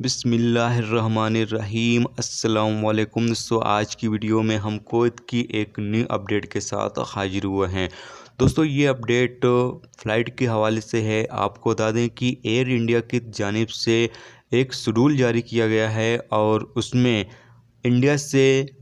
बिस्मिल्लाहिर्रहमानिर्रहीम अस्सलाम वालेकुम। दोस्तों, आज की वीडियो में हम कुवैत की एक न्यू अपडेट के साथ हाजिर हुए हैं। दोस्तों, ये अपडेट फ़्लाइट के हवाले से है। आपको बता दें कि एयर इंडिया की जानिब से एक शेड्यूल जारी किया गया है और उसमें इंडिया से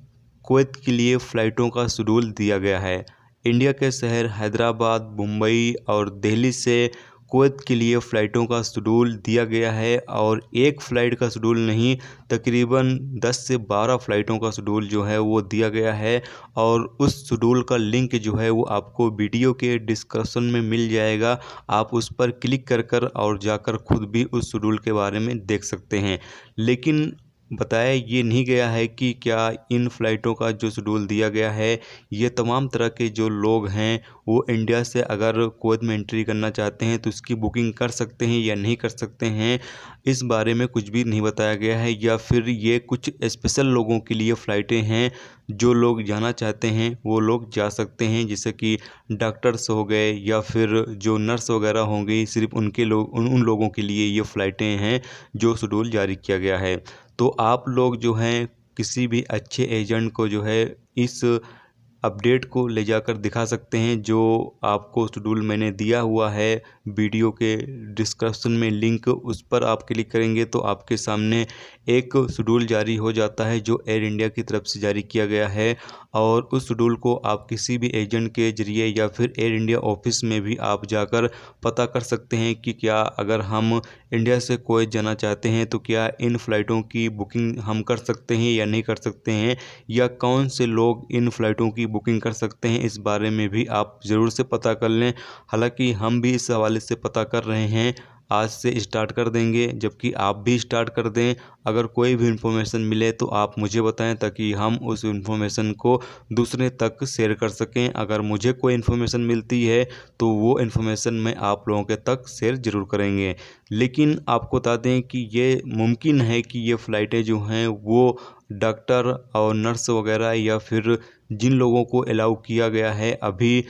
कुवैत के लिए फ़्लाइटों का शेड्यूल दिया गया है। इंडिया के शहर हैदराबाद, मुंबई और दिल्ली से कुवैत के लिए फ़्लाइटों का शेड्यूल दिया गया है और एक फ़्लाइट का शेड्यूल नहीं, तकरीबन 10 से 12 फ़्लाइटों का शेड्यूल जो है वो दिया गया है। और उस शेड्यूल का लिंक जो है वो आपको वीडियो के डिस्क्रिप्शन में मिल जाएगा। आप उस पर क्लिक कर और जाकर खुद भी उस शेड्यूल के बारे में देख सकते हैं। लेकिन बताया ये नहीं गया है कि क्या इन फ़्लाइटों का जो शेड्यूल दिया गया है, ये तमाम तरह के जो लोग हैं वो इंडिया से अगर कुवैत में एंट्री करना चाहते हैं तो इसकी बुकिंग कर सकते हैं या नहीं कर सकते हैं, इस बारे में कुछ भी नहीं बताया गया है। या फिर ये कुछ स्पेशल लोगों के लिए फ़्लाइटें हैं, जो लोग जाना चाहते हैं वो लोग जा सकते हैं, जैसे कि डॉक्टर्स हो गए या फिर जो नर्स वगैरह होंगी, सिर्फ उनके लोग उन लोगों के लिए ये फ़्लाइटें हैं जो शेड्यूल जारी किया गया है। तो आप लोग जो हैं किसी भी अच्छे एजेंट को जो है इस अपडेट को ले जाकर दिखा सकते हैं। जो आपको शेड्यूल मैंने दिया हुआ है वीडियो के डिस्क्रिप्शन में लिंक, उस पर आप क्लिक करेंगे तो आपके सामने एक शेड्यूल जारी हो जाता है जो एयर इंडिया की तरफ से जारी किया गया है। और उस शेड्यूल को आप किसी भी एजेंट के ज़रिए या फिर एयर इंडिया ऑफिस में भी आप जाकर पता कर सकते हैं कि क्या अगर हम इंडिया से कुवैत जाना चाहते हैं तो क्या इन फ़्लाइटों की बुकिंग हम कर सकते हैं या नहीं कर सकते हैं, या कौन से लोग इन फ़्लाइटों की बुकिंग कर सकते हैं, इस बारे में भी आप ज़रूर से पता कर लें। हालांकि हम भी इस हवाले से पता कर रहे हैं, आज से स्टार्ट कर देंगे, जबकि आप भी स्टार्ट कर दें। अगर कोई भी इन्फॉर्मेशन मिले तो आप मुझे बताएं ताकि हम उस इन्फॉर्मेशन को दूसरे तक शेयर कर सकें। अगर मुझे कोई इन्फॉर्मेशन मिलती है तो वो इन्फॉर्मेशन मैं आप लोगों के तक शेयर ज़रूर करेंगे। लेकिन आपको बता दें कि ये मुमकिन है कि ये फ़्लाइटें जो हैं वो डॉक्टर और नर्स वगैरह या फिर जिन लोगों को अलाउ किया गया है अभी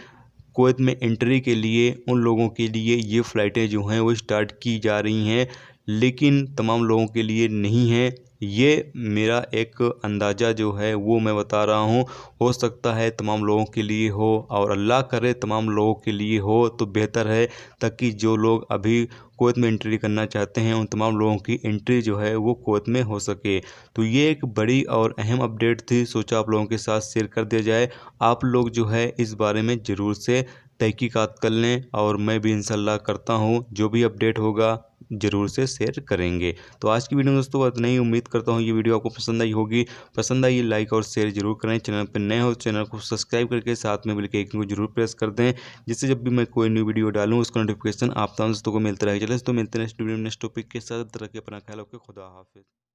कुवैत में एंट्री के लिए, उन लोगों के लिए ये फ़्लाइटें जो हैं वो स्टार्ट की जा रही हैं, लेकिन तमाम लोगों के लिए नहीं है। ये मेरा एक अंदाज़ा जो है वो मैं बता रहा हूँ। हो सकता है तमाम लोगों के लिए हो और अल्लाह करे तमाम लोगों के लिए हो तो बेहतर है, ताकि जो लोग अभी कुवैत में एंट्री करना चाहते हैं उन तमाम लोगों की एंट्री जो है वो कुवैत में हो सके। तो ये एक बड़ी और अहम अपडेट थी, सोचा आप लोगों के साथ शेयर कर दिया जाए। आप लोग जो है इस बारे में ज़रूर से तहकीकात कर लें और मैं भी इंशाल्लाह करता हूँ, जो भी अपडेट होगा ज़रूर से शेयर करेंगे। तो आज की वीडियो में दोस्तों इतना ही। उम्मीद करता हूँ ये वीडियो आपको पसंद आई होगी। पसंद आई लाइक और शेयर जरूर करें। चैनल पर नए हो चैनल को सब्सक्राइब करके साथ में बिल के आइकन को जरूर प्रेस कर दें, जिससे जब भी मैं कोई न्यू वीडियो डालूँ उसका नोटिफिकेशन आप तमाम दोस्तों को मिलता रहे। चलिए तो मिलते हैं नेक्स्ट वीडियो में नेक्स्ट टॉपिक के साथ। रखिए अपना ख्याल, ओके, खुदा हाफिज़।